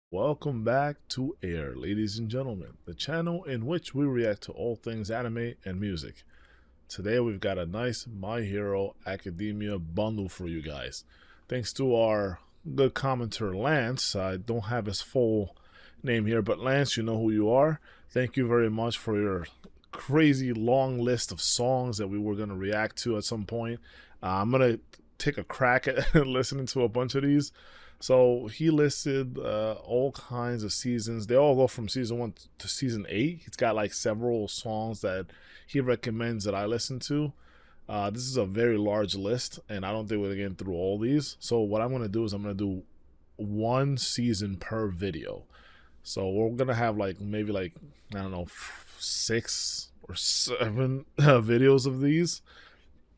Welcome back to Air, ladies and gentlemen, the channel in which we react to all things anime and music. Today we've got a nice My Hero Academia bundle for you guys. Thanks to our good commenter Lance. I don't have his full name here, but Lance, you know who you are. Thank you very much for your crazy long list of songs that we were going to react to at some point. I'm going to take a crack at listening to a bunch of these. So he listed all kinds of seasons. They all go from season 1 to season 8. He's got like several songs that he recommends that I listen to. This is a very large list, and I don't think we're getting through all these. So what I'm going to do is I'm going to do one season per video. So we're going to have like maybe like, I don't know, 6 or 7 videos of these.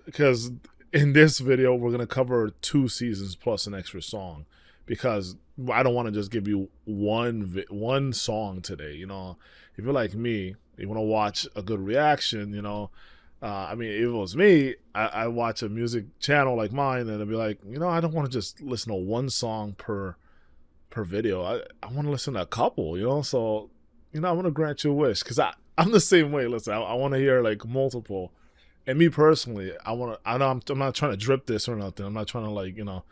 Because in this video, we're going to cover 2 seasons plus an extra song. Because I don't want to just give you one song today. You know, if you're like me, you want to watch a good reaction. You know, I mean, if it was me, I watch a music channel like mine, and I'd be like, you know, I don't want to just listen to one song per video. I want to listen to a couple. You know, so you know, I'm gonna grant you a wish because I'm the same way. Listen, I want to hear like multiple. And me personally, I know I'm not trying to drip this or nothing. I'm not trying to like, you know,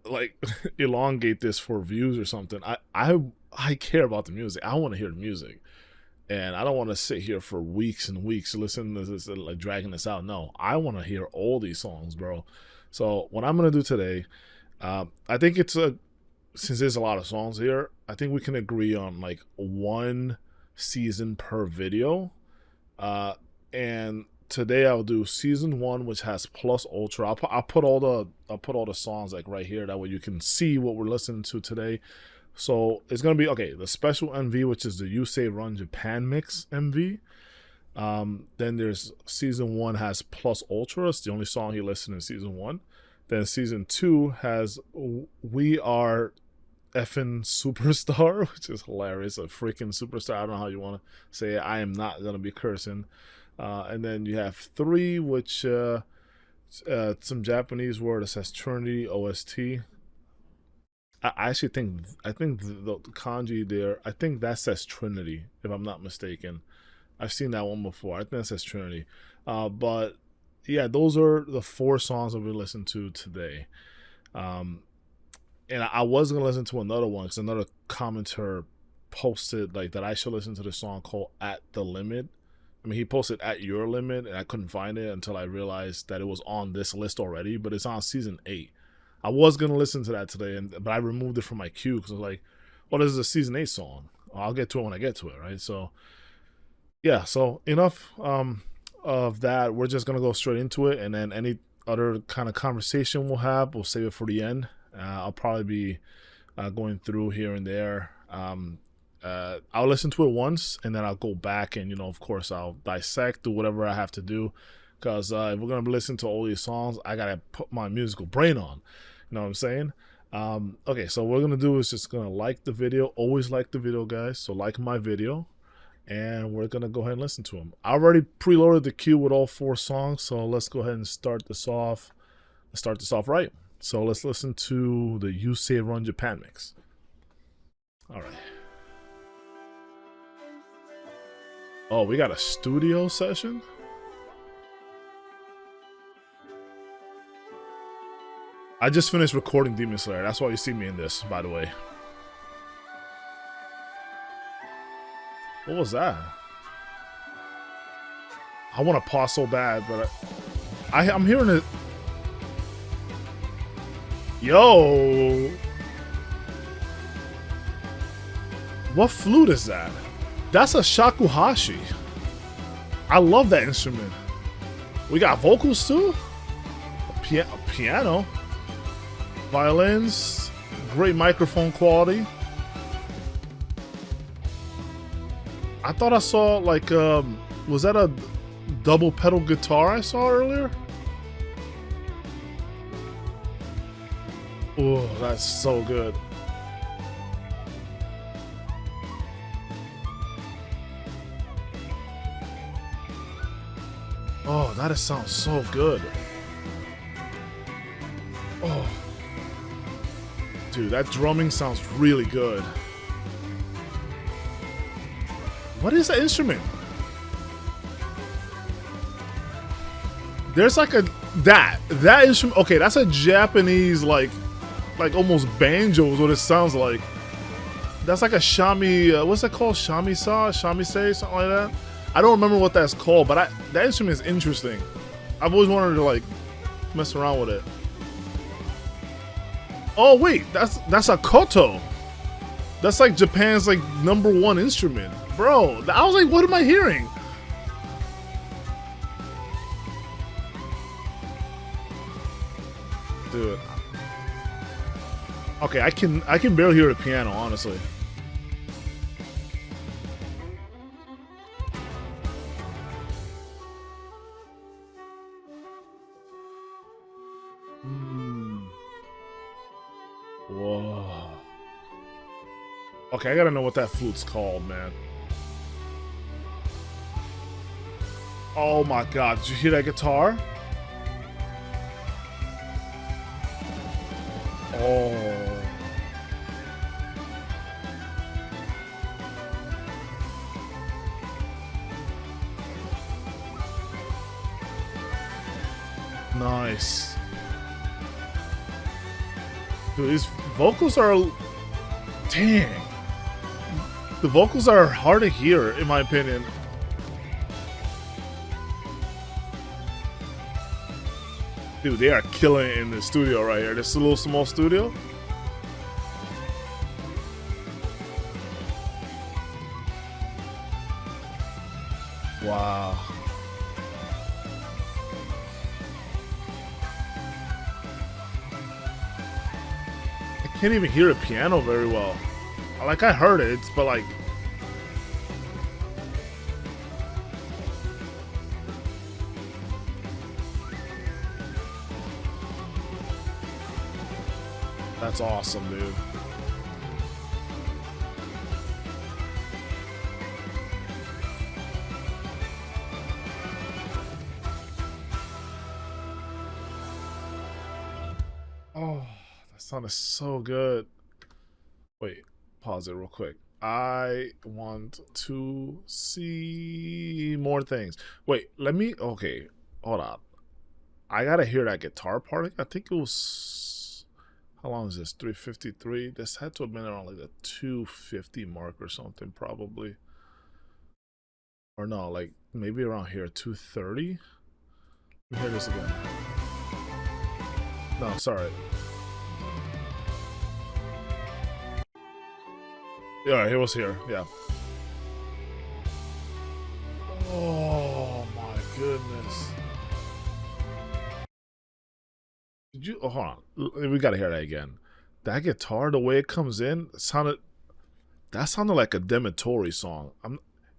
like elongate this for views or something. I care about the music. I want to hear the music, and I don't want to sit here for weeks and weeks listening to this, like dragging this out. No, I want to hear all these songs, bro. So what I'm gonna do today, I think since there's a lot of songs here, I think we can agree on like one season per video, and today I'll do season 1, which has plus ultra. I'll put all the songs like right here. That way you can see what we're listening to today. So it's gonna be okay. The special MV, which is the You Say Run Japan mix MV. Then there's season 1 has plus ultra. It's the only song he listed in season 1. Then season 2 has We Are Effing Superstar, which is hilarious. A freaking superstar. I don't know how you want to say it. I am not gonna be cursing. And then you have 3, which some Japanese word that says Trinity OST. I actually think the kanji there, I think that says Trinity, if I'm not mistaken. I've seen that one before. I think that says Trinity. But yeah, those are the 4 songs that we listened to today. And I was gonna listen to another one because another commenter posted like that I should listen to the song called At the Limit. I mean, he posted At Your Limit, and I couldn't find it until I realized that it was on this list already, but it's on season 8. I was going to listen to that today, but I removed it from my queue because I was like, well, this is a season 8 song. I'll get to it when I get to it, right? So, yeah, so enough of that. We're just going to go straight into it, and then any other kind of conversation we'll have, we'll save it for the end. I'll probably be going through here and there. I'll listen to it once, and then I'll go back and, you know, of course, I'll dissect, do whatever I have to do. Because if we're going to listen to all these songs, I got to put my musical brain on. You know what I'm saying? Okay, so what we're going to do is just going to like the video. Always like the video, guys. So like my video. And we're going to go ahead and listen to them. I already preloaded the queue with all 4 songs. So let's go ahead and start this off. Let's start this off right. So let's listen to the You Say Run Japan mix. All right. Oh, we got a studio session? I just finished recording Demon Slayer. That's why you see me in this, by the way. What was that? I want to pause so bad, but I'm hearing it. Yo! What flute is that? That's a shakuhachi. I love that instrument. We got vocals too? A piano. Violins. Great microphone quality. I thought I saw like, was that a double pedal guitar I saw earlier? Oh, that's so good. Oh, that sounds so good. Oh. Dude, that drumming sounds really good. What is that instrument? There's like that instrument. Okay, that's a Japanese like almost banjo is what it sounds like. That's like a shami. What's that called? Shamisen, something like that. I don't remember what that's called, but that instrument is interesting. I've always wanted to like mess around with it. Oh wait, that's a koto. That's like Japan's like #1 instrument, bro. I was like, what am I hearing? Dude. Okay, I can barely hear the piano, honestly. Whoa. Okay, I gotta know what that flute's called, man. Oh my god, did you hear that guitar? Oh. Nice. Dude, these vocals are... Dang. The vocals are hard to hear, in my opinion. Dude, they are killing it in the studio right here. This little small studio. Wow. I can't even hear a piano very well. Like, I heard it, but like... That's awesome, dude. Oh, that sounded so good. Wait, pause it real quick. I want to see more things. Wait, let me... Okay, hold on. I gotta hear that guitar part. I think it was... How long is this? 3:53? This had to have been around like the 2:50 mark or something, probably. Or no, like maybe around here, 2:30? Let me hear this again. No, sorry. Yeah, it was here. Yeah. Oh my goodness. Did you? Oh, hold on. We gotta hear that again. That guitar, the way it comes in, sounded. That sounded like a Demetori song.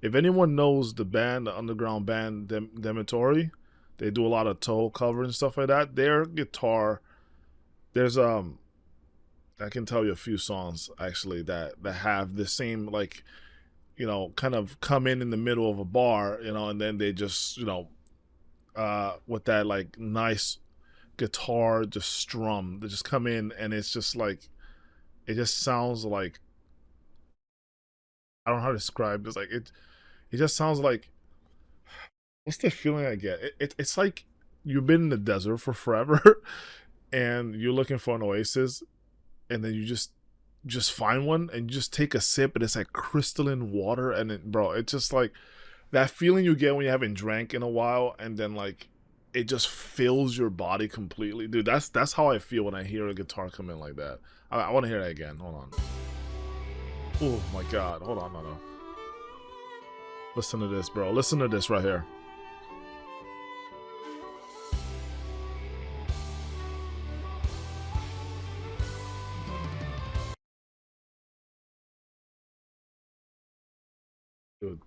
If anyone knows the band, the underground band Demetori, they do a lot of Toho cover and stuff like that. Their guitar, there's I can tell you a few songs actually that have the same, like, you know, kind of come in the middle of a bar, you know, and then they just, you know, with that like nice guitar just strum, they just come in and it's just like, it just sounds like, I don't know how to describe this, like it just sounds like, what's the feeling I get? It's like you've been in the desert for forever and you're looking for an oasis, and then you just find one and you just take a sip and it's like crystalline water, and it, bro, it's just like that feeling you get when you haven't drank in a while, and then like it just fills your body completely, dude. That's how I feel when I hear a guitar come in like that. I want to hear that again. Hold on. Oh my god, hold on. No. Listen to this, bro. Listen to this right here. Dude,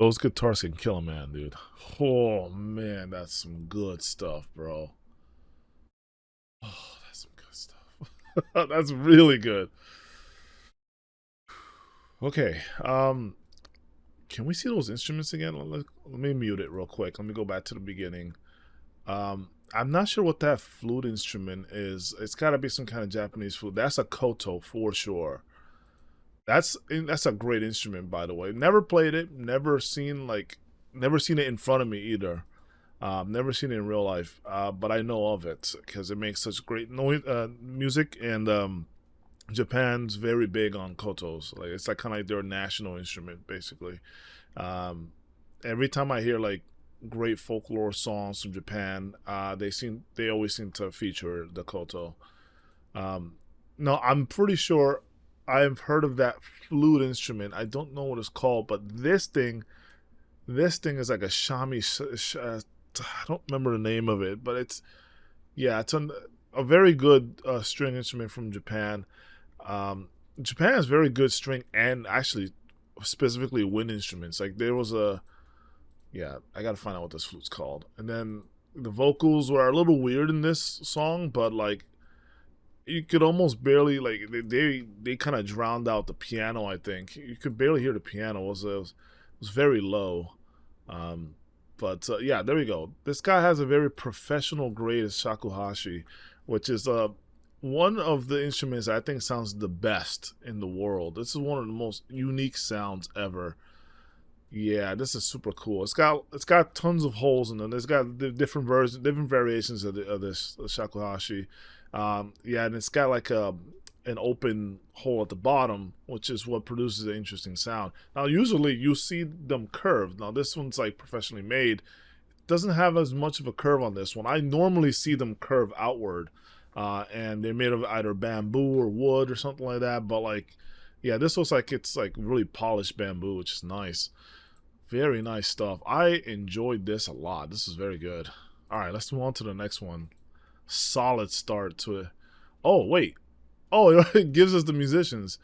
those guitars can kill a man, dude. Oh man, that's some good stuff, bro. Oh, that's some good stuff. That's really good. Okay, can we see those instruments again? Let me mute it real quick. Let me go back to the beginning. I'm not sure what that flute instrument is. It's got to be some kind of Japanese flute. That's a koto for sure. That's a great instrument, by the way. Never played it. Never seen it in front of me either. Never seen it in real life, but I know of it because it makes such great music. And Japan's very big on kotos. Like it's like kind of like their national instrument, basically. Every time I hear like great folklore songs from Japan, they always seem to feature the koto. No, I'm pretty sure I've heard of that flute instrument. I don't know what it's called, but this thing is like a I don't remember the name of it, but it's a very good string instrument from Japan. Japan has very good string and actually specifically wind instruments. Like there was I gotta find out what this flute's called. And then the vocals were a little weird in this song, but like you could almost barely like they kind of drowned out the piano. I think you could barely hear the piano. It was very low. But yeah, there we go. This guy has a very professional grade shakuhachi, which is one of the instruments I think sounds the best in the world. This is one of the most unique sounds ever. Yeah, this is super cool. It's got tons of holes in them. It's got different variations of this shakuhachi. Yeah, and it's got like an open hole at the bottom, which is what produces an interesting sound. Now, usually you see them curved. Now, this one's like professionally made. It doesn't have as much of a curve on this one. I normally see them curve outward, and they're made of either bamboo or wood or something like that. But like, yeah, this looks like it's like really polished bamboo, which is nice. Very nice stuff. I enjoyed this a lot. This is very good. All right, let's move on to the next one. Solid start to it. Oh, wait. Oh, it gives us the musicians.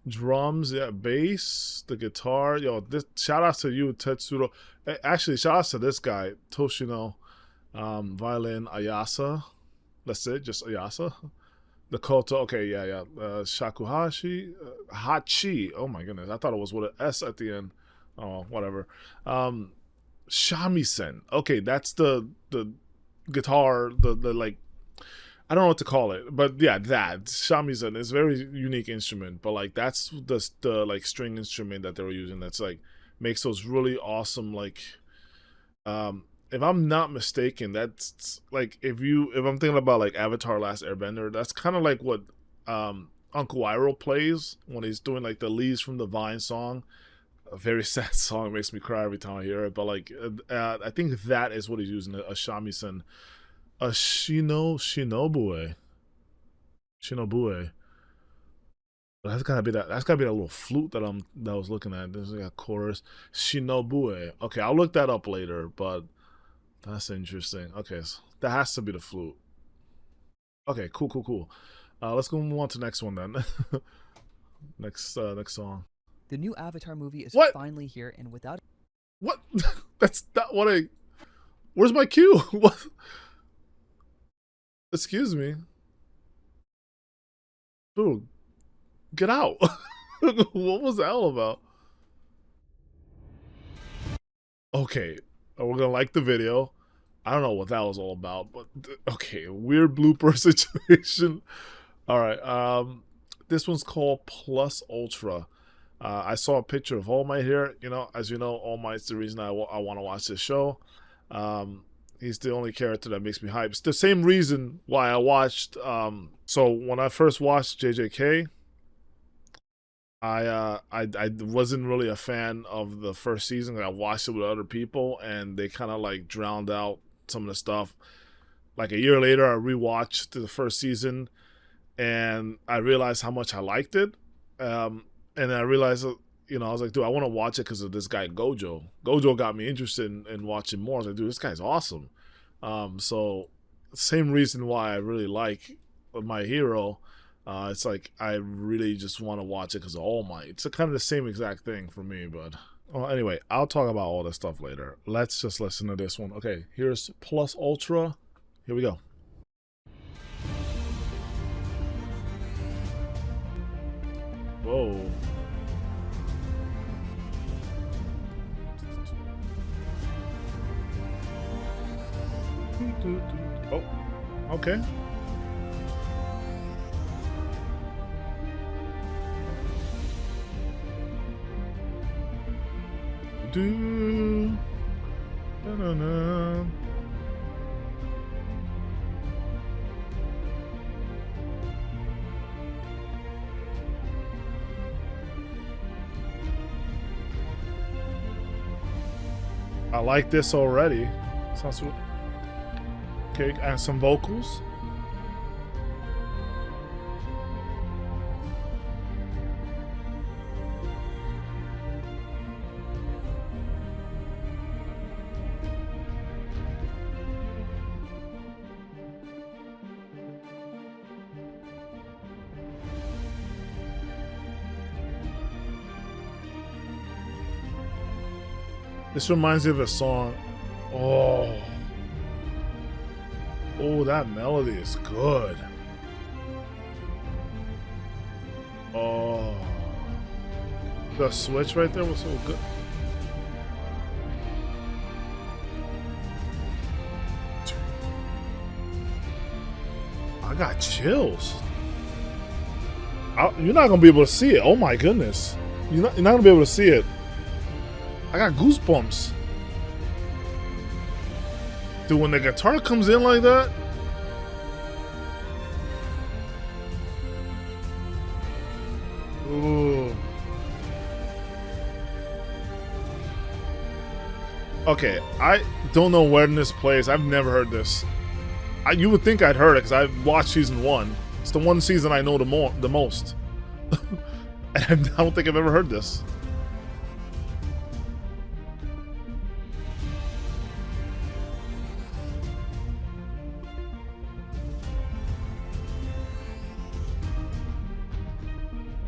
Drums, yeah, bass, the guitar. Yo, shout out to you, Tetsuro. Actually, shout out to this guy, Toshino. Violin, Ayasa. That's it, just Ayasa. The koto, okay, yeah. Shakuhachi, Hachi. Oh my goodness, I thought it was with an S at the end. Oh, whatever. Shamisen. Okay, that's the guitar, the like, I don't know what to call it, but yeah, that shamisen is a very unique instrument. But like that's the like string instrument that they were using. That's like makes those really awesome like. If I'm not mistaken, that's like if I'm thinking about like Avatar: Last Airbender, that's kind of like what Uncle Iroh plays when he's doing like the Leaves from the Vine song. A very sad song, makes me cry every time I hear it. But like, I think that is what he's using, a shamisen. A Shinobue. That's gotta be that. That's gotta be that little flute that I was looking at. There's like a chorus. Shinobue. Okay, I'll look that up later. But that's interesting. Okay, so that has to be the flute. Okay, cool. Let's go move on to the next one then. next song. The new Avatar movie is finally here, and without what? That's not what I. Where's my cue? What? Excuse me. Dude, get out. What was that all about? Okay, we're gonna like the video. I don't know what that was all about, but okay, weird blooper situation. All right, this one's called Plus Ultra. I saw a picture of All Might here. You know, as you know, All Might's the reason I want to watch this show. He's the only character that makes me hype. It's the same reason why I watched. So when I first watched JJK, I wasn't really a fan of the first season. I watched it with other people, and they kind of like drowned out some of the stuff. Like a year later, I rewatched the first season, and I realized how much I liked it. And I realized, you know, I was like, dude, I want to watch it because of this guy Gojo. Gojo got me interested in watching more. I was like, dude, this guy's awesome. So same reason why I really like My Hero. It's like I really just want to watch it because of All Might. It's kind of the same exact thing for me, but well, anyway, I'll talk about all this stuff later. Let's just listen to this one. Okay, here's Plus Ultra. Here we go. Whoa. Oh, okay. Do. Da-da-da. I like this already. Sounds okay, and some vocals. This reminds me of a song. Oh, that melody is good. Oh, the switch right there was so good. I got chills. You're not gonna be able to see it. Oh my goodness, you're not gonna be able to see it. I got goosebumps. Dude, when the guitar comes in like that. Ooh. Okay, I don't know when this plays. I've never heard this. You would think I'd heard it because I watched season 1. It's the one season I know the most. And I don't think I've ever heard this.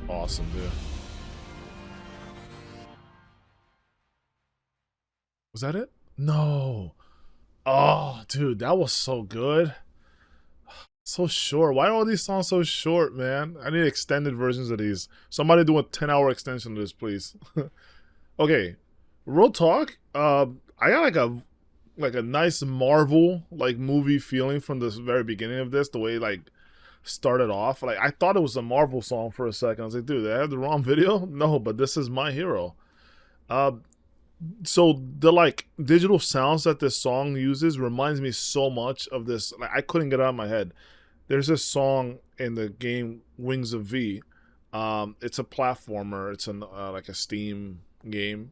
Awesome, dude. Was that it? No. Oh, dude, that was so good. So short. Why are all these songs so short, man? I need extended versions of these. Somebody do a 10-hour extension of this, please. Okay, real talk. I got like a nice Marvel like movie feeling from the very beginning of this. The way like started off, like I thought it was a Marvel song for a second. I was like, dude, they have the wrong video. No, but this is My Hero. So the like digital sounds that this song uses reminds me so much of this. Like, I couldn't get it out of my head. There's this song in the game Wings of V. It's a platformer. It's like a Steam game.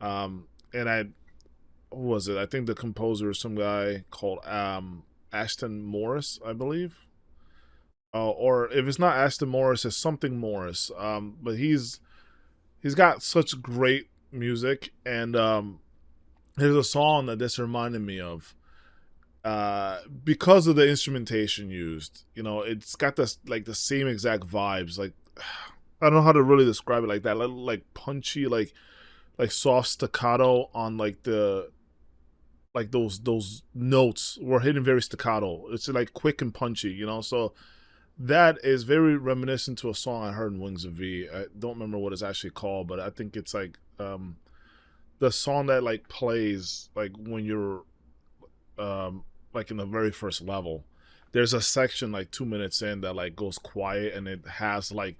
And who was it? I think the composer is some guy called Ashton Morris, I believe. Or if it's not Ashton Morris, it's something Morris. But he's got such great music, and there's a song that this reminded me of because of the instrumentation used. You know, it's got this like the same exact vibes. Like I don't know how to really describe it like that. Like punchy, like soft staccato on like the like those notes were hitting very staccato. It's like quick and punchy, you know. So that is very reminiscent to a song I heard in Wings of V. I don't remember what it's actually called, but I think it's like the song that like plays like when you're like in the very first level. There's a section like 2 minutes in that like goes quiet, and it has like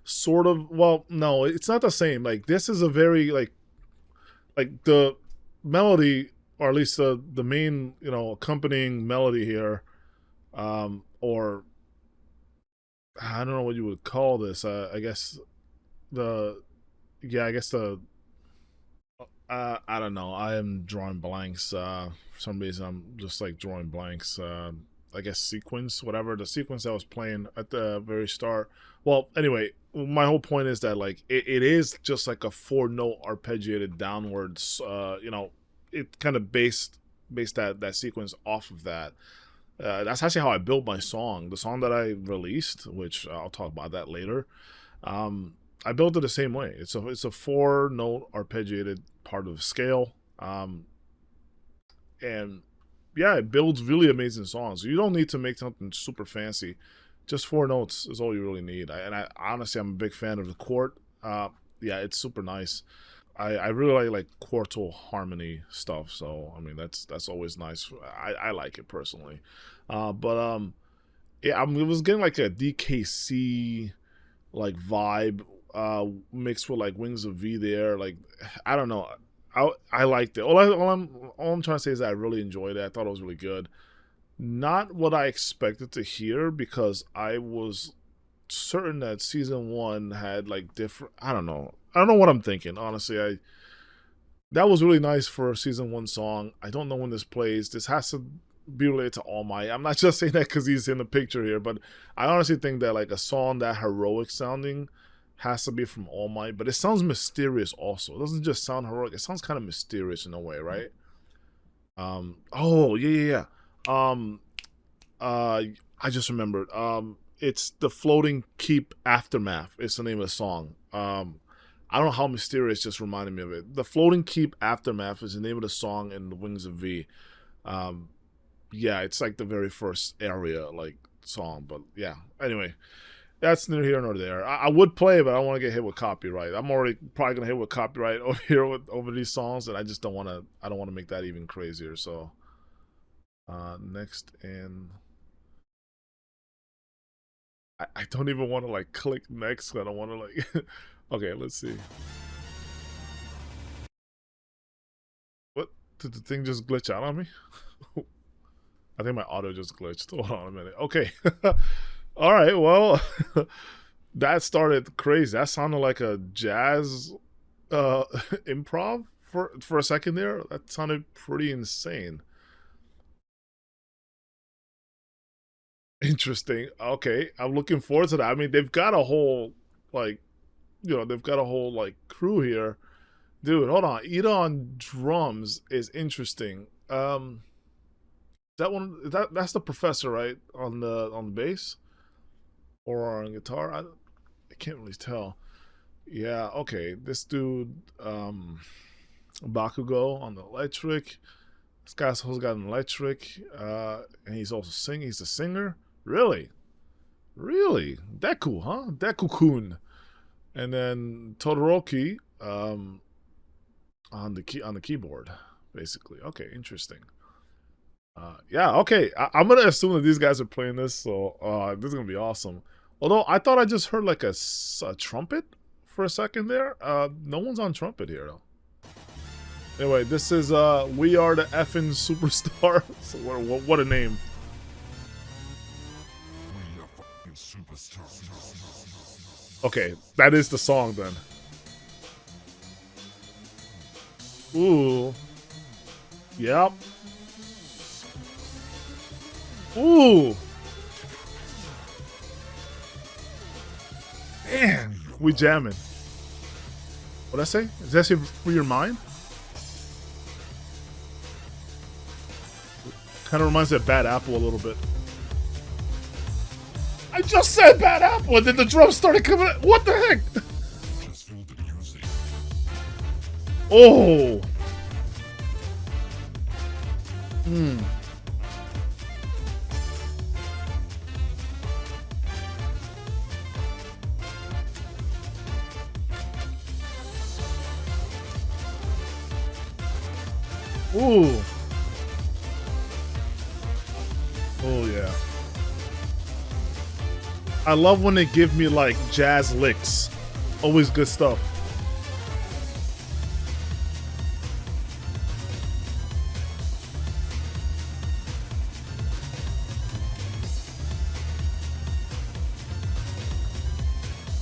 sort of, well, no, it's not the same. Like this is a very like the melody, or at least the main, you know, accompanying melody here, or I don't know what you would call this. I guess I don't know. I am drawing blanks. For some reason, I'm just like drawing blanks. I guess sequence, whatever. The sequence that was playing at the very start. Well, anyway, my whole point is that like it is just like a 4-note arpeggiated downwards. You know, it kind of based that sequence off of that. That's actually how I built my song. The song that I released, which I'll talk about that later. I built it the same way. It's a 4-note arpeggiated part of the scale, and yeah, it builds really amazing songs. You don't need to make something super fancy. Just 4 notes is all you really need. I honestly, I'm a big fan of the chord. Yeah, it's super nice. I really like quartal harmony stuff. So I mean that's always nice. I like it personally. But yeah, I mean, it was getting like a DKC like vibe mixed with like Wings of V there. Like I don't know. I liked it. All I'm trying to say is that I really enjoyed it. I thought it was really good. Not what I expected to hear because I was certain that season one had like different. I don't know. I don't know what I'm thinking. Honestly, that was really nice for a season one song. I don't know when this plays. This has to be related to All Might. I'm not just saying that because he's in the picture here, but I honestly think that like a song that heroic sounding has to be from All Might. But it sounds mysterious also. It doesn't just sound heroic. It sounds kind of mysterious in a way, right? Oh yeah. I just remembered. It's the Floating Keep Aftermath. It's the name of the song. I don't know how mysterious just reminded me of it. The Floating Keep Aftermath is the name of the song in the Wings of V. Yeah, it's like the very first area like song, but yeah. Anyway, that's neither here nor there. I would play, but I don't want to get hit with copyright. I'm already probably gonna hit with copyright over here over these songs, and I just don't want to. I don't want to make that even crazier. So, next, and I don't even want to like click next. I don't want to like. Okay, let's see. What did the thing just glitch out on me? I think my audio just glitched. Hold on a minute. Okay. All right. Well, that started crazy. That sounded like a jazz improv for a second there. That sounded pretty insane. Interesting. Okay. I'm looking forward to that. I mean, they've got a whole like, they've got a whole like crew here. Dude, hold on. Ida on drums is interesting. That one that's the professor, right? On the bass or on guitar? I can't really tell. Yeah, okay. This dude, Bakugo on the electric. This guy's also got an electric, and he's also singing. He's a singer. Really? Deku, huh? Deku-kun. And then Todoroki, on the keyboard, basically. Okay, interesting. Yeah, okay. I'm gonna assume that these guys are playing this, so this is gonna be awesome. Although I thought I just heard like a trumpet for a second there. No one's on trumpet here though. Anyway, this is We Are the Effin' Superstar. So what a name. Okay, that is the song then. Ooh. Yep. Ooh. Man, we jamming. What'd I say? Is that for your mind? Kind of reminds me of Bad Apple a little bit. I just said Bad Apple and then the drums started coming out. What the heck? Oh. Ooh. Oh yeah. I love when they give me like jazz licks. Always good stuff.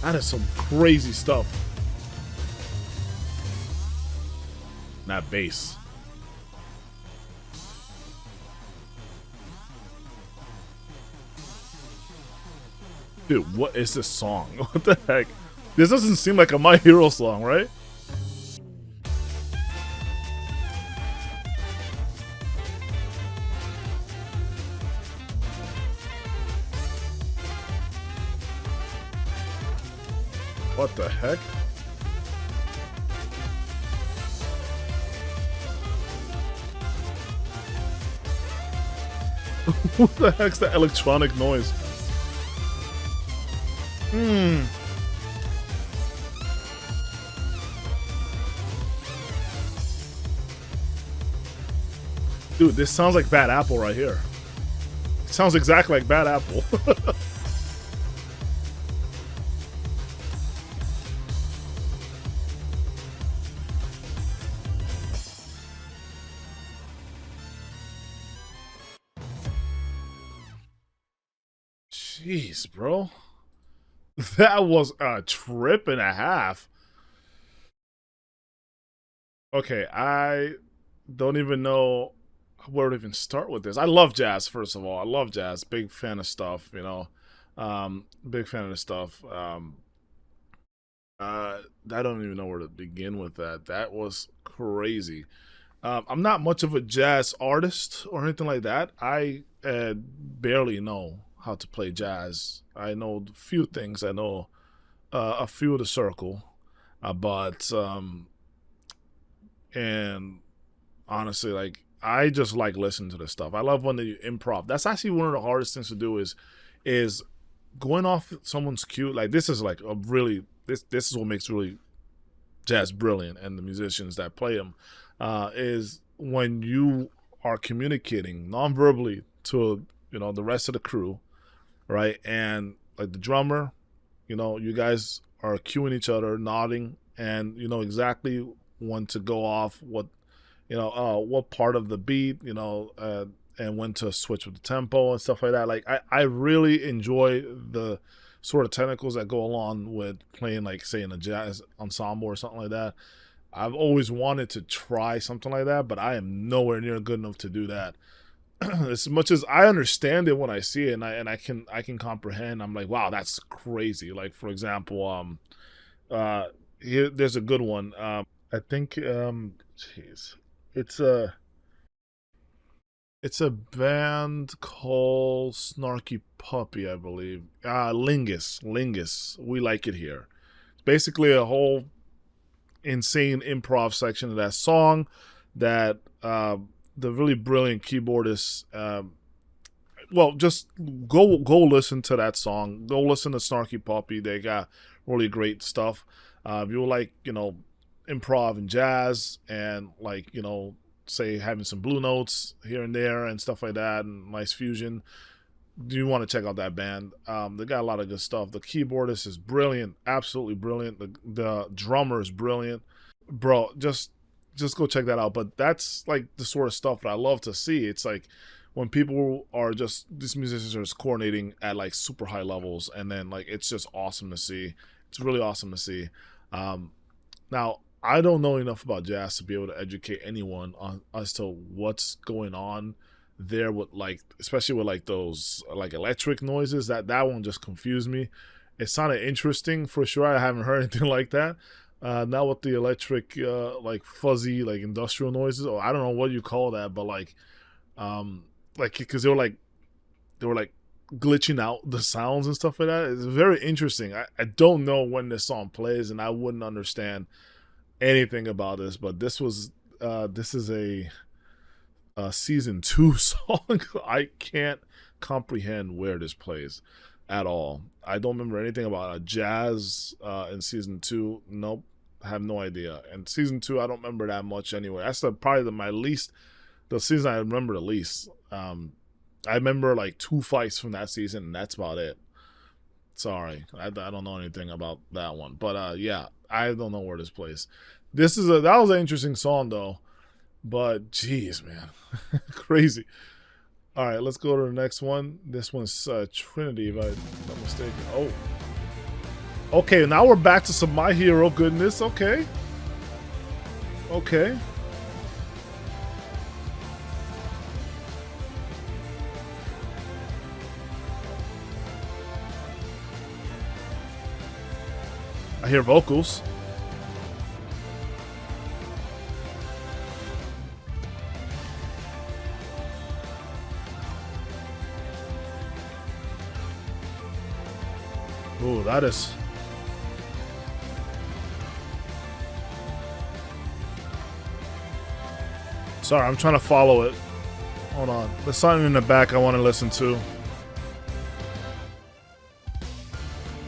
That is some crazy stuff. That bass. Dude, what is this song? What the heck? This doesn't seem like a My Hero song, right? What the heck? What the heck's that electronic noise? Dude, this sounds like Bad Apple right here. It sounds exactly like Bad Apple. Jeez, bro. That was a trip and a half. Okay, I don't even know where to even start with this. I love jazz, first of all. I love jazz. Big fan of stuff, you know. Big fan of the stuff. I don't even know where to begin with that. That was crazy. I'm not much of a jazz artist or anything like that. I barely know how to play jazz. I know a few things. I know a few of the circle, but and honestly, like I just like listening to this stuff. I love when they improv. That's actually one of the hardest things to do is going off someone's cue. Like this is like a really this is what makes really jazz brilliant, and the musicians that play them is when you are communicating non-verbally to the rest of the crew, right? And like the drummer, you guys are cueing each other, nodding, and you know exactly when to go off, what part of the beat, and when to switch with the tempo and stuff like that. Like I really enjoy the sort of technicals that go along with playing, like say in a jazz ensemble or something like that. I've always wanted to try something like that, but I am nowhere near good enough to do that. As much as I understand it when I see it, and I can comprehend, I'm like, wow, that's crazy. Like for example, here there's a good one. I think it's a band called Snarky Puppy, I believe. Lingus. We like it here. It's basically a whole insane improv section of that song that the really brilliant keyboardist. Well, just go listen to that song. Go listen to Snarky Puppy. They got really great stuff. If you like, improv and jazz and like, say having some blue notes here and there and stuff like that and nice fusion, you want to check out that band. They got a lot of good stuff. The keyboardist is brilliant, absolutely brilliant. The drummer is brilliant. Bro, just go check that out. But that's like the sort of stuff that I love to see. It's like when people are just, these musicians are just coordinating at like super high levels, and then like it's just awesome to see. It's really awesome to see. Now, I don't know enough about jazz to be able to educate anyone on as to what's going on there with, like, especially with like those like electric noises. That one just confused me. It sounded interesting for sure. I haven't heard anything like that. Not with the electric like fuzzy like industrial noises, or I don't know what you call that, but like because they were like glitching out the sounds and stuff like that. It's very interesting. I don't know when this song plays, and I wouldn't understand anything about this, but this is a season 2 song. I can't comprehend where this plays at all. I don't remember anything about a jazz in season 2. Nope, I have no idea. And season 2, I don't remember that much anyway. That's probably the season I remember the least. I remember like 2 fights from that season, and that's about it. Sorry, I don't know anything about that one. But yeah, I don't know where this plays. That was an interesting song though. But geez, man, crazy. All right, let's go to the next one. This one's Trinity, if I'm not mistaken. Oh, okay. Now we're back to some My Hero goodness. Okay. I hear vocals. Ooh, that is... Sorry, I'm trying to follow it. Hold on. There's something in the back I want to listen to.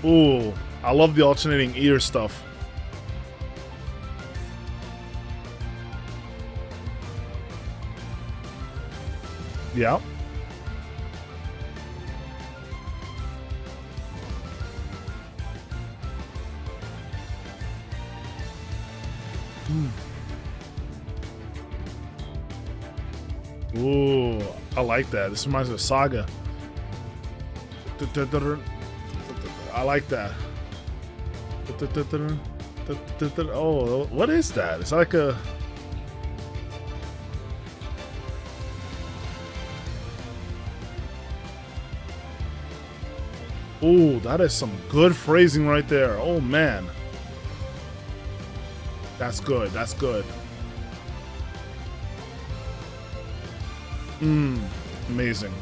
Ooh, I love the alternating ear stuff. Yeah. Ooh, I like that. This reminds me of Saga. I like that. Oh, what is that? It's like a... Ooh, that is some good phrasing right there. Oh, man. That's good. That's good. Amazing.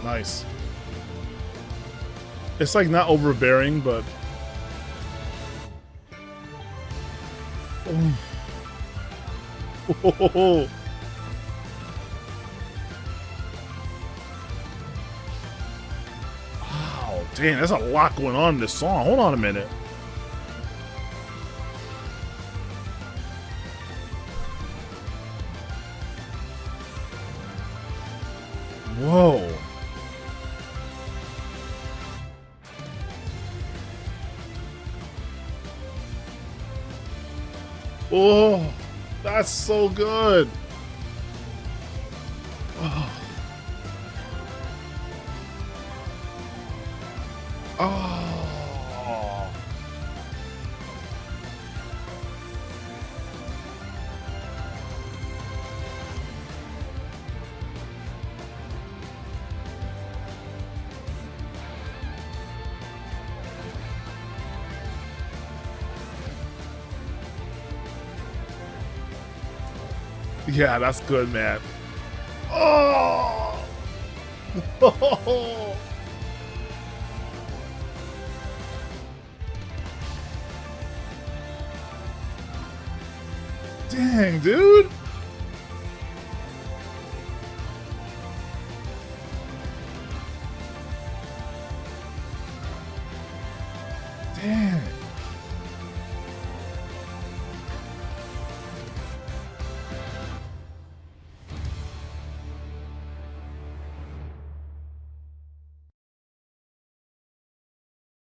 Nice. It's like not overbearing, but... Oh. Wow, dang, there's a lot going on in this song. Hold on a minute. Whoa. Oh, that's so good. Oh. Oh. Yeah, that's good, man. Oh! Oh! Dang, dude! Dang.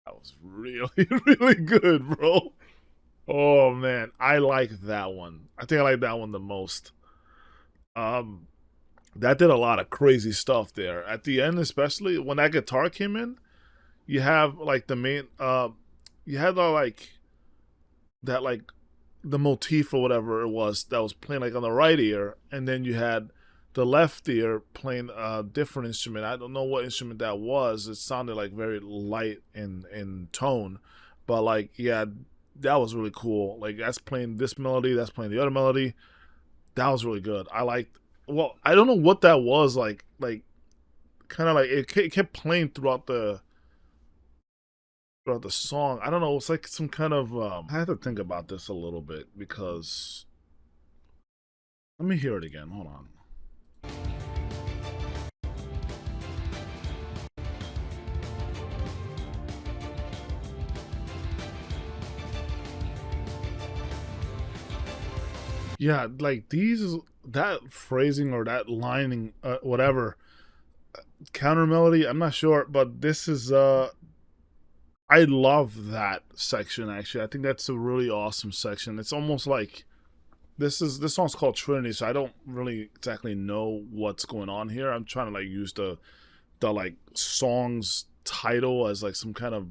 That was really, really good, bro. Oh man, I like that one. I think I like that one the most. Um, that did a lot of crazy stuff there at the end, especially when that guitar came in. You have like the main, you had the like that like the motif or whatever it was that was playing like on the right ear, and then you had the left ear playing a different instrument. I don't know what instrument that was. It sounded like very light in tone, but like yeah, that was really cool. Like that's playing this melody, that's playing the other melody. That was really good. I liked. Well, I don't know what that was like kind of like it kept playing throughout the song. I don't know. It's like some kind of. I have to think about this a little bit because. Let me hear it again. Hold on. Yeah, like that phrasing or that lining, whatever counter melody. I'm not sure, but this is I love that section actually. I think that's a really awesome section. It's almost like this song's called Trinity, so I don't really exactly know what's going on here. I'm trying to like use the like song's title as like some kind of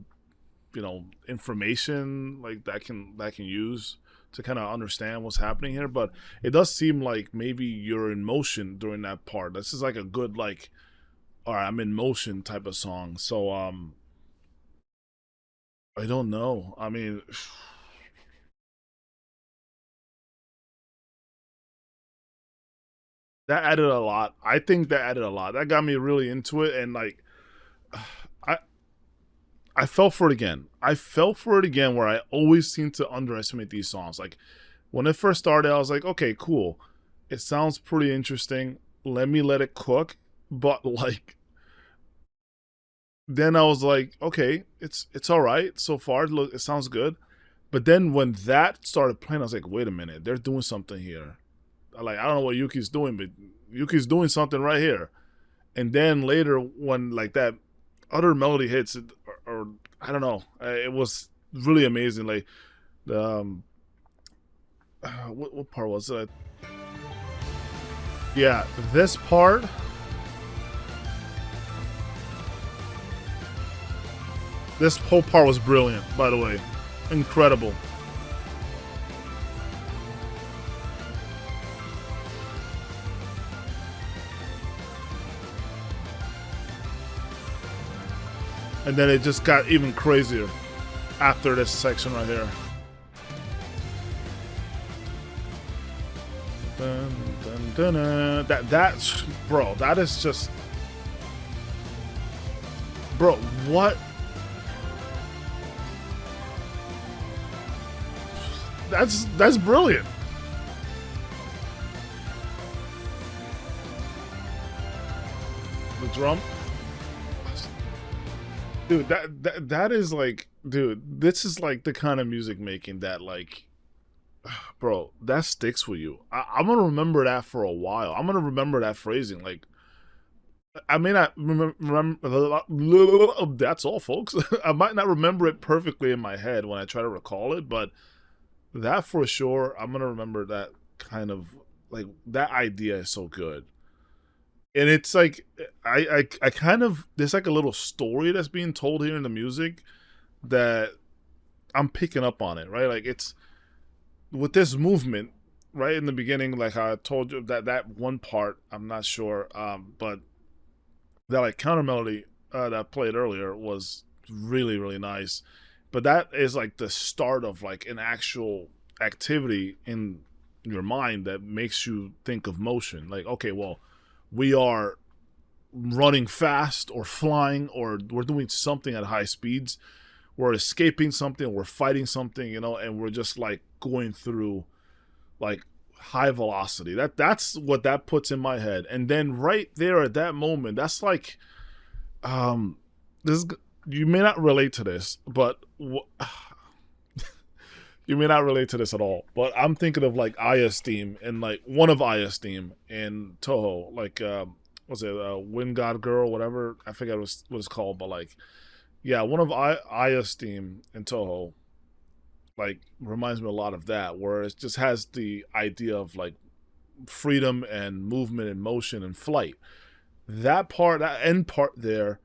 information like that can use to kind of understand what's happening here. But it does seem like maybe you're in motion during that part. This is like a good like, all right, I'm in motion type of song. So I don't know. I mean, that added a lot. I think that added a lot. That got me really into it, and like, I I fell for it again. I fell for it again, where I always seem to underestimate these songs. Like when it first started, I was like, okay, cool. It sounds pretty interesting. Let me let it cook. But like then I was like, okay, it's all right so far. Look, it sounds good. But then when that started playing, I was like, wait a minute, they're doing something here. Like, I don't know what Yuki's doing, but Yuki's doing something right here. And then later, when like that other melody hits, or I don't know, it was really amazing. Like the what part was it? Yeah, this part. This whole part was brilliant, by the way. Incredible. And then it just got even crazier after this section right here. Dun, dun, dun, dun. That's, bro, that is just, bro, what? That's brilliant. The drum, dude. That is like, dude. This is like the kind of music making that, like, bro, that sticks with you. I'm gonna remember that for a while. I'm gonna remember that phrasing. Like, I may not remember. That's all, folks. I might not remember it perfectly in my head when I try to recall it, but that for sure, I'm gonna remember that kind of, like, that idea is so good. And it's like I kind of, there's like a little story that's being told here in the music that I'm picking up on it, right? Like, it's with this movement right in the beginning, like I told you, that one part, I'm not sure, but that like counter melody that I played earlier was really, really nice. But that is like the start of like an actual activity in your mind that makes you think of motion. Like, okay, well, we are running fast or flying, or we're doing something at high speeds. We're escaping something, we're fighting something, you know, and we're just like going through like high velocity. That's what that puts in my head. And then right there at that moment, that's like, this, you may not relate to this, but you may not relate to this at all. But I'm thinking of like Aya's theme, and like one of Aya's theme in Toho, like what's it, Wind God Girl, whatever, I forget what it's called, but like, yeah, one of Aya's theme in Toho, like, reminds me a lot of that, where it just has the idea of like freedom and movement and motion and flight. That part, that end part there,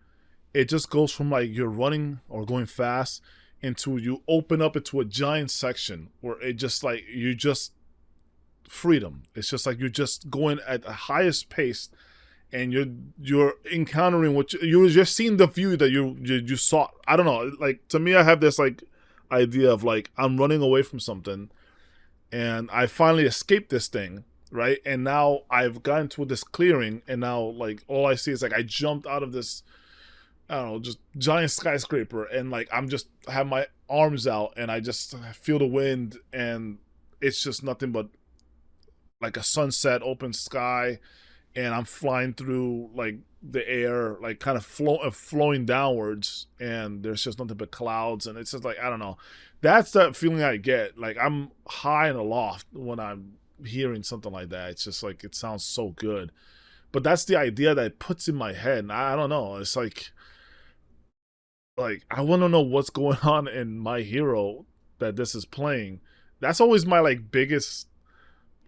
it just goes from like you're running or going fast into, you open up into a giant section where it just like, you just freedom. It's just like you're just going at the highest pace, and you're encountering what you're just seeing the view that you saw. I don't know. Like, to me, I have this like idea of like, I'm running away from something, and I finally escaped this thing, right? And now I've gotten to this clearing, and now like all I see is like I jumped out of this, I don't know, just giant skyscraper, and like I have my arms out, and I just feel the wind, and it's just nothing but like a sunset, open sky, and I'm flying through like the air, like kind of flowing downwards, and there's just nothing but clouds, and it's just like, I don't know. That's that feeling I get. Like, I'm high and aloft when I'm hearing something like that. It's just like, it sounds so good. But that's the idea that it puts in my head, and I don't know. It's like I want to know what's going on in My Hero that this is playing. That's always my like biggest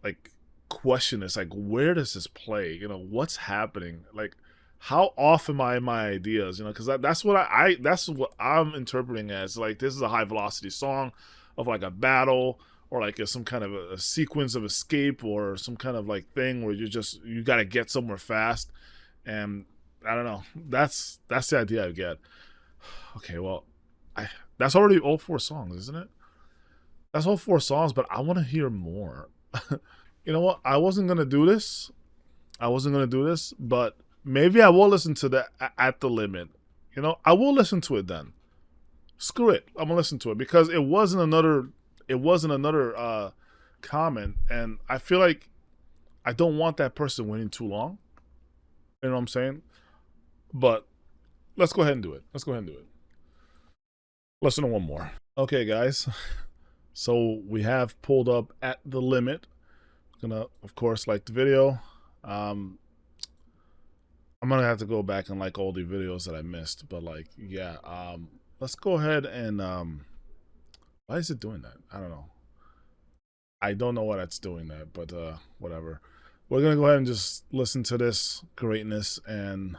like question, is like, where does this play? You know, what's happening? Like, how off am I in my ideas? You know, because that's what that's what I'm interpreting as, like, this is a high velocity song of like a battle, or like some kind of a sequence of escape, or some kind of like thing where you got to get somewhere fast. And I don't know. That's the idea I get. Okay, well, that's already all 4 songs, isn't it? That's all 4 songs, but I want to hear more. You know what? I wasn't gonna do this, but maybe I will listen to that At the Limit. You know, I will listen to it then. Screw it, I'm gonna listen to it, because it wasn't another comment, and I feel like I don't want that person waiting too long. You know what I'm saying? But let's go ahead and do it. Listen to one more. Okay, guys. So we have pulled up At the Limit. Gonna, of course, like the video. I'm gonna have to go back and like all the videos that I missed, but like, yeah. Let's go ahead and why is it doing that? I don't know. I don't know why that's doing that, but whatever. We're gonna go ahead and just listen to this greatness, and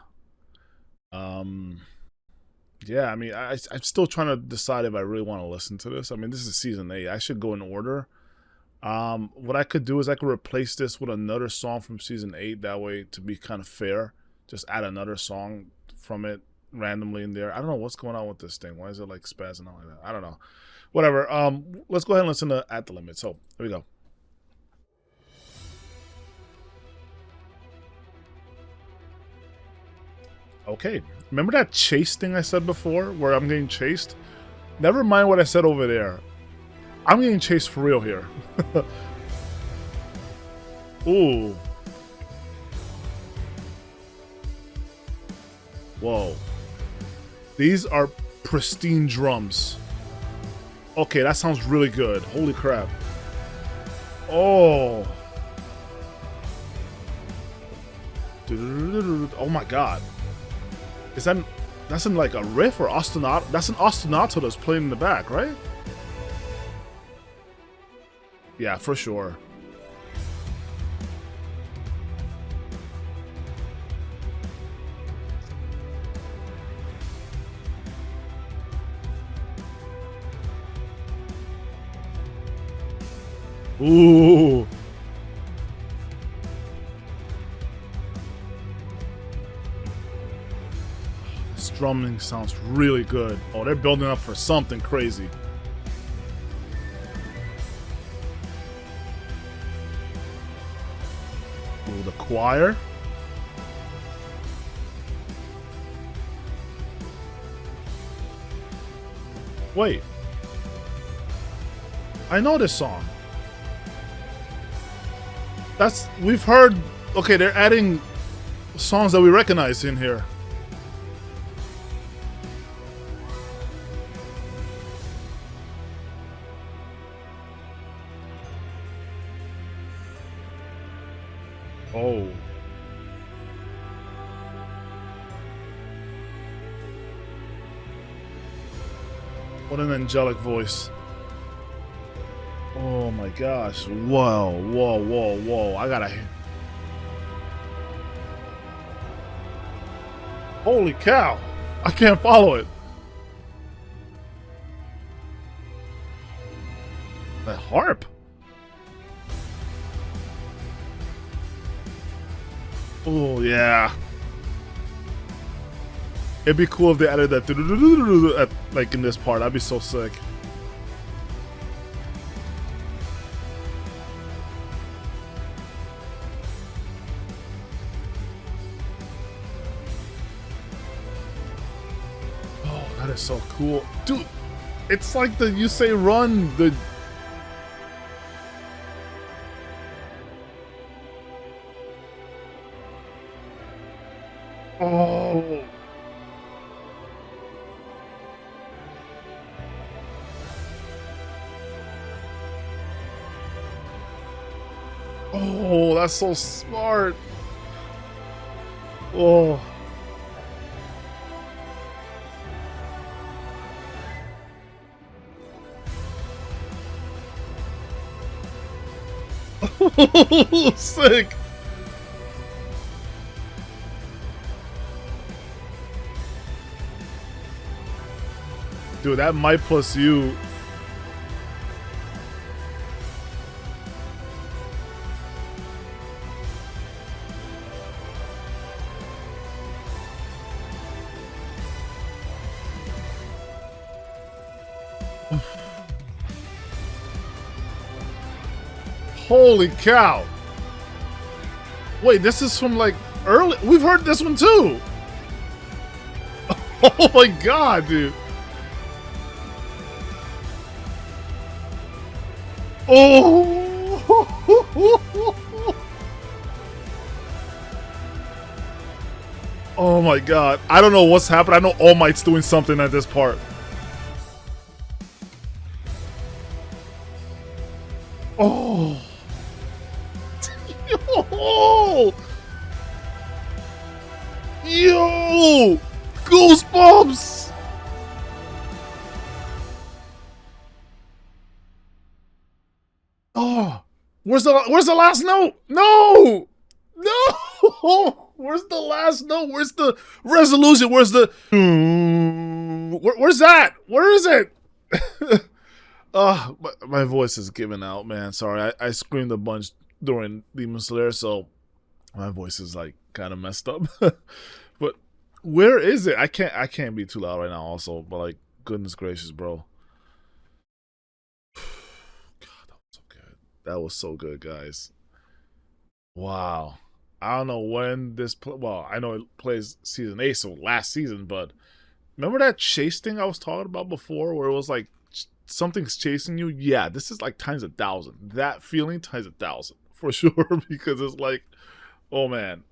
yeah, I mean, I'm still trying to decide if I really want to listen to this. I mean, this is season 8. I should go in order. What I could do is I could replace this with another song from season 8. That way, to be kind of fair, just add another song from it randomly in there. I don't know what's going on with this thing. Why is it like spazzing out like that? I don't know. Whatever. Let's go ahead and listen to At the Limit. So here we go. Okay, remember that chase thing I said before, where I'm getting chased? Never mind what I said over there. I'm getting chased for real here. Ooh. Whoa. These are pristine drums. Okay, that sounds really good. Holy crap. Oh. Oh my god. Is that's in like a riff or ostinato? That's an ostinato that's playing in the back, right? Yeah, for sure. Ooh. This drumming sounds really good. Oh, they're building up for something crazy. Ooh, the choir. Wait. I know this song. We've heard, okay, they're adding songs that we recognize in here. Oh. What an angelic voice. Oh my gosh. Whoa, whoa, whoa, whoa. I gotta... Holy cow. I can't follow it. That harp. Oh, yeah. It'd be cool if they added that at, like in this part. That'd be so sick. That is so cool. Dude, it's like the You Say Run, the... Oh. Oh, that's so smart. Oh. Sick. Dude, that might plus you. Holy cow. Wait, this is from like early. We've heard this one too. Oh my god, dude. Oh. Oh my god. I don't know what's happened. I know All Might's doing something at this part. Oh. Yo. Yo. Goosebumps. Oh. Where's the last note? No. No. Where's the last note? Where's the resolution? Where's the... Where's that? Where is it? My voice is giving out, man. Sorry, I screamed a bunch during Demon Slayer, so my voice is like kind of messed up. But where is it? I can't be too loud right now also, but like, goodness gracious, bro. God, that was so good. That was so good, guys. Wow. I don't know when this well, I know it plays season 8, so last season, but remember that chase thing I was talking about before where it was like something's chasing you? Yeah, this is like times 1,000. That feeling times 1,000 for sure, because it's like, oh man,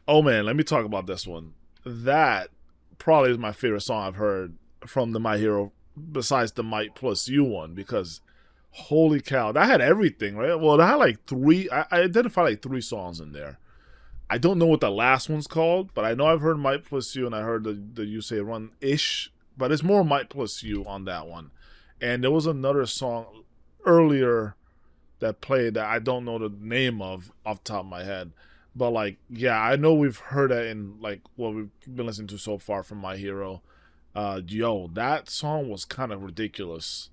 let me talk about this one. That probably is my favorite song I've heard from the My Hero besides the Might Plus You one, because holy cow, that had everything, right? Well, that had like I identified like 3 songs in there. I don't know what the last one's called, but I know I've heard Might Plus You and I heard the You Say Run-ish, but it's more Might Plus You on that one. And there was another song earlier that played that I don't know the name of off the top of my head. But like, yeah, I know we've heard that in like what we've been listening to so far from My Hero. Yo, that song was kind of ridiculous.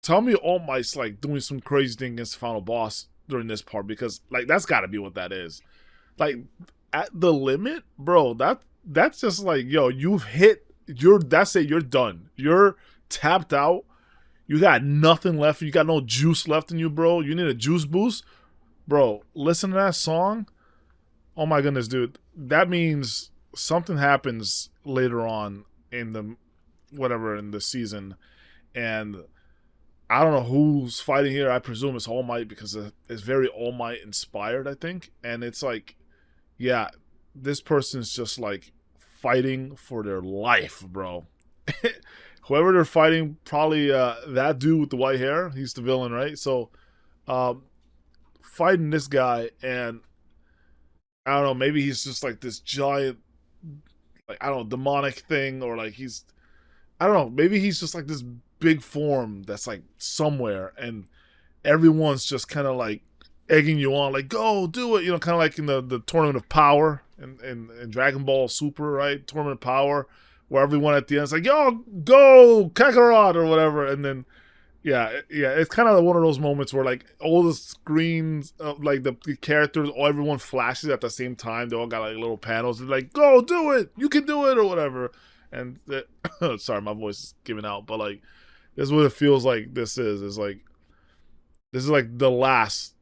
Tell me All Might's like doing some crazy thing against the final boss during this part, because like that's gotta be what that is. Like at the limit, bro, that's just like, yo, you've hit that's it, you're done. You're tapped out. You got nothing left. You got no juice left in you, bro. You need a juice boost. Bro, listen to that song. Oh my goodness, dude. That means something happens later on in the season. And I don't know who's fighting here. I presume it's All Might, because it's very All Might inspired, I think. And it's like, yeah, this person's just like fighting for their life, bro. Whoever they're fighting, probably that dude with the white hair. He's the villain, right? So, fighting this guy, and I don't know, maybe he's just like this giant, like, I don't know, demonic thing, or like I don't know, maybe he's just like this big form that's like somewhere, and everyone's just kind of like egging you on, like, go do it, kind of like in the Tournament of Power in Dragon Ball Super, right? Tournament of Power, where everyone at the end is like, yo, go Kakarot or whatever. And then yeah, it's kind of one of those moments where like all the screens, like the characters, everyone flashes at the same time. They all got like little panels. They're like, go do it, you can do it, or whatever. And sorry, my voice is giving out, but like, this is what it feels like. This is like the last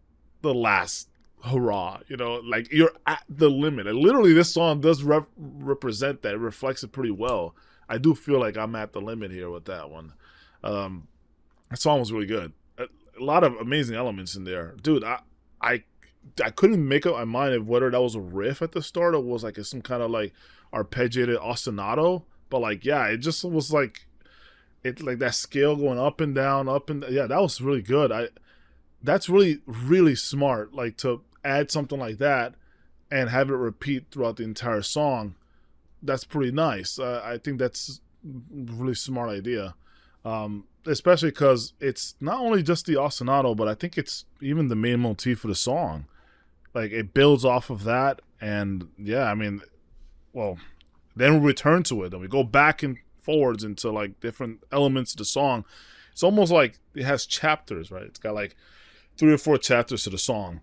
hurrah, like you're at the limit. And literally this song does represent that. It reflects it pretty well. I do feel like I'm at the limit here with that one. That song was really good. A lot of amazing elements in there, dude. I couldn't make up my mind of whether that was a riff at the start or was like some kind of like arpeggiated ostinato. But like, yeah, it just was like like that scale going up and down, yeah, that was really good. That's really, really smart, like to add something like that and have it repeat throughout the entire song. That's pretty nice. I think that's a really smart idea. Especially because it's not only just the ostinato, but I think it's even the main motif of the song. Like, it builds off of that, and yeah, I mean, well, then we return to it, and we go back and forwards into like different elements of the song. It's almost like it has chapters, right? It's got like 3 or 4 chapters to the song.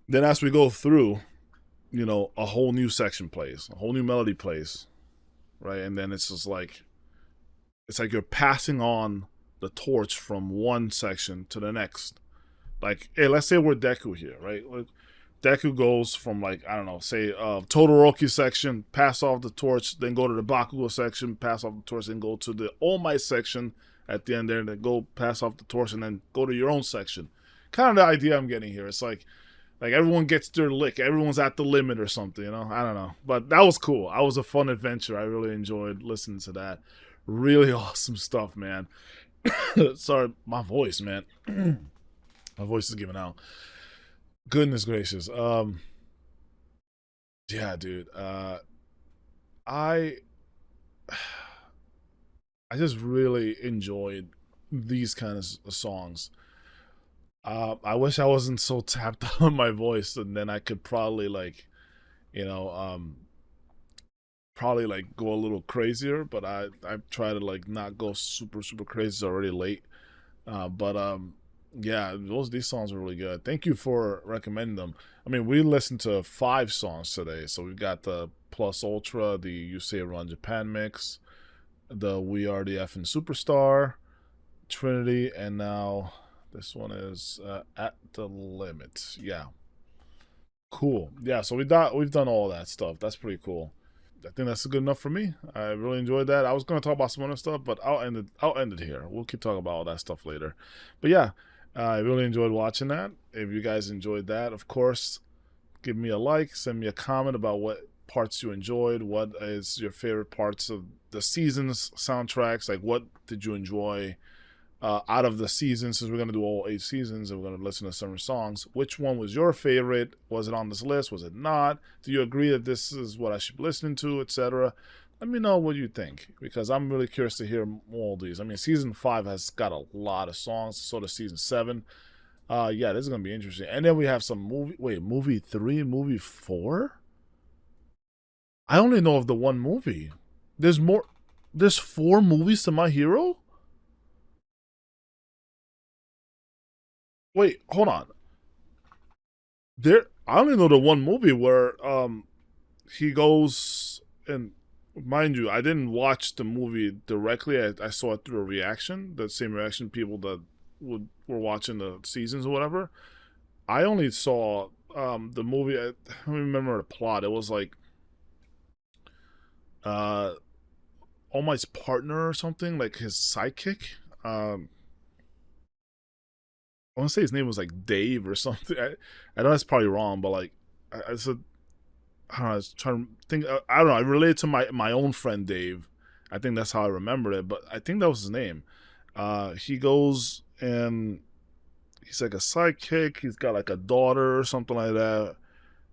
Then as we go through, a whole new section plays, a whole new melody plays, right? And then it's just like, it's like you're passing on the torch from one section to the next. Like, hey, let's say we're Deku here, right? Like, Deku goes from like, I don't know, say Todoroki section, pass off the torch, then go to the Bakugo section, pass off the torch, then go to the All Might section at the end there, and then go pass off the torch, and then go to your own section. Kind of the idea I'm getting here. It's like Like everyone gets their lick. Everyone's at the limit or something, you know? I don't know. But that was cool. That was a fun adventure. I really enjoyed listening to that. Really awesome stuff, man. Sorry, my voice, man. My voice is giving out. Goodness gracious. Yeah, dude. I just really enjoyed these kind of songs. I wish I wasn't so tapped out on my voice, and then I could probably like, you know, probably like go a little crazier. But I try to like not go super crazy. It's already late. But yeah, these songs are really good. Thank you for recommending them. I mean, we listened to 5 songs today, so we've got the Plus Ultra, the You Say Run Japan mix, the We Are the Effing Superstar, Trinity, and now this one is At the Limit. Yeah, cool. Yeah, so we've done all that stuff. That's pretty cool. I think that's good enough for me. I really enjoyed that. I was going to talk about some other stuff, but I'll end it here. We'll keep talking about all that stuff later. But yeah, I really enjoyed watching that. If you guys enjoyed that, of course, give me a like, send me a comment about what parts you enjoyed, what is your favorite parts of the season's soundtracks, like what did you enjoy out of the season, since we're going to do all 8 seasons and we're going to listen to some songs. Which one was your favorite? Was it on this list? Was it not? Do you agree that this is what I should be listening to, etc.? Let me know what you think, because I'm really curious to hear all of these. I mean, season 5 has got a lot of songs, so does season 7. Yeah, this is going to be interesting. And then we have some movie 3, movie 4? I only know of the one movie. There's 4 movies to My Hero? Wait, hold on. I only know the one movie where he goes, and mind you, I didn't watch the movie directly. I saw it through a reaction, the same reaction people that were watching the seasons or whatever. I only saw the movie. I don't remember the plot. It was like All Might's partner or something, like his sidekick. I want to say his name was like Dave or something. I know that's probably wrong, but like I said, I don't know. I was trying to think. I don't know. I related to my own friend Dave. I think that's how I remembered it. But I think that was his name. He goes and he's like a sidekick. He's got like a daughter or something like that.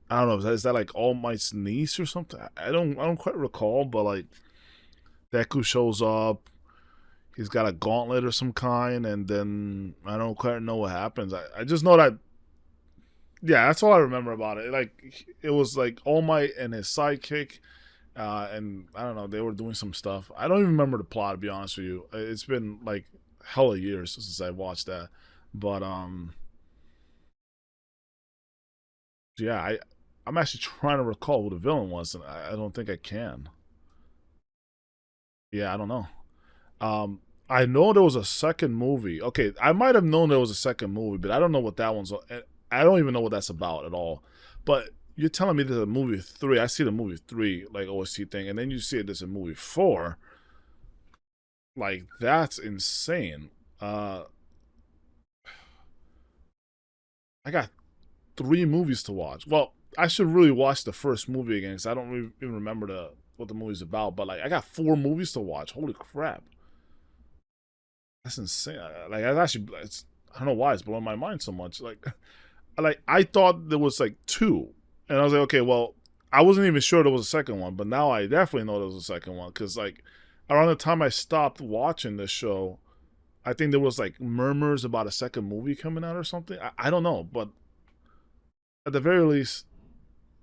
I don't know. Is that like All Might's niece or something? I don't quite recall. But like Deku shows up. He's got a gauntlet or some kind, and then I don't quite know what happens. I just know that, yeah, that's all I remember about it. Like, it was like All Might and his sidekick, and I don't know, they were doing some stuff. I don't even remember the plot, to be honest with you. It's been like hella years since I watched that. But yeah, I'm actually trying to recall who the villain was, and I don't think I can. Yeah, I don't know. I know there was a second movie. Okay, I might have known there was a second movie, but I don't know what that one's. I don't even know what that's about at all. But you're telling me there's a movie 3. I see the movie 3, like OST thing, and then you see there's a movie 4. Like, that's insane. I got 3 movies to watch. Well, I should really watch the first movie again, because I don't really even remember what the movie's about. But like, I got 4 movies to watch. Holy crap! That's insane. Like, I don't know why it's blowing my mind so much. Like I thought there was like 2, and I was like, okay, well, I wasn't even sure there was a second one, but now I definitely know there was a second one, because like around the time I stopped watching this show, I think there was like murmurs about a second movie coming out or something. I don't know, but at the very least,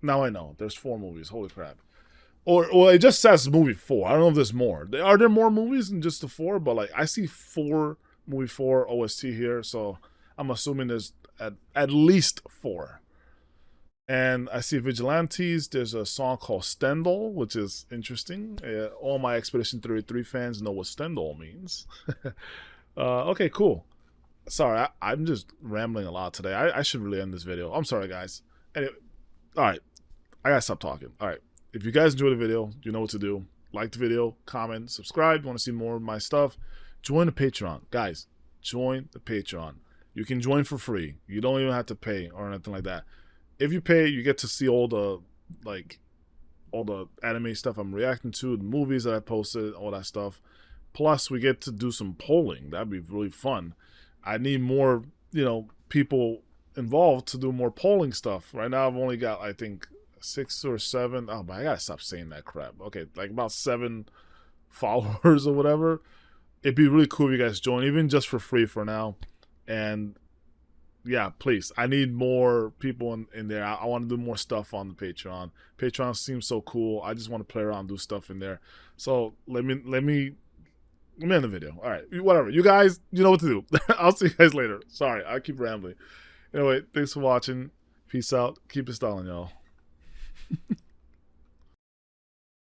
now I know there's 4 movies. Holy crap! Or it just says movie 4. I don't know if there's more. Are there more movies than just the 4? But like, I see movie 4 OST here, so I'm assuming there's at least 4. And I see Vigilantes. There's a song called Stendhal, which is interesting. All my Expedition 33 fans know what Stendhal means. Okay, cool. Sorry, I'm just rambling a lot today. I should really end this video. I'm sorry, guys. Anyway, all right. I gotta stop talking. All right. If you guys enjoyed the video, you know what to do. Like the video, comment, subscribe. You want to see more of my stuff? Join the Patreon. Guys, join the Patreon. You can join for free. You don't even have to pay or anything like that. if you pay, you get to see all the anime stuff I'm reacting to, the movies that I posted, all that stuff. Plus, we get to do some polling. That'd be really fun. I need more, people involved to do more polling stuff. Right now, I've only got, I think, 6 or 7. Oh, but I gotta stop saying that crap. Okay, like about 7 followers or whatever. It'd be really cool if you guys join, even just for free for now. And yeah, please. I need more people in there. I want to do more stuff on the Patreon. Patreon seems so cool. I just want to play around, do stuff in there. So let me end the video. All right, whatever. You guys, you know what to do. I'll see you guys later. Sorry, I keep rambling. Anyway, thanks for watching. Peace out. Keep it styling, y'all.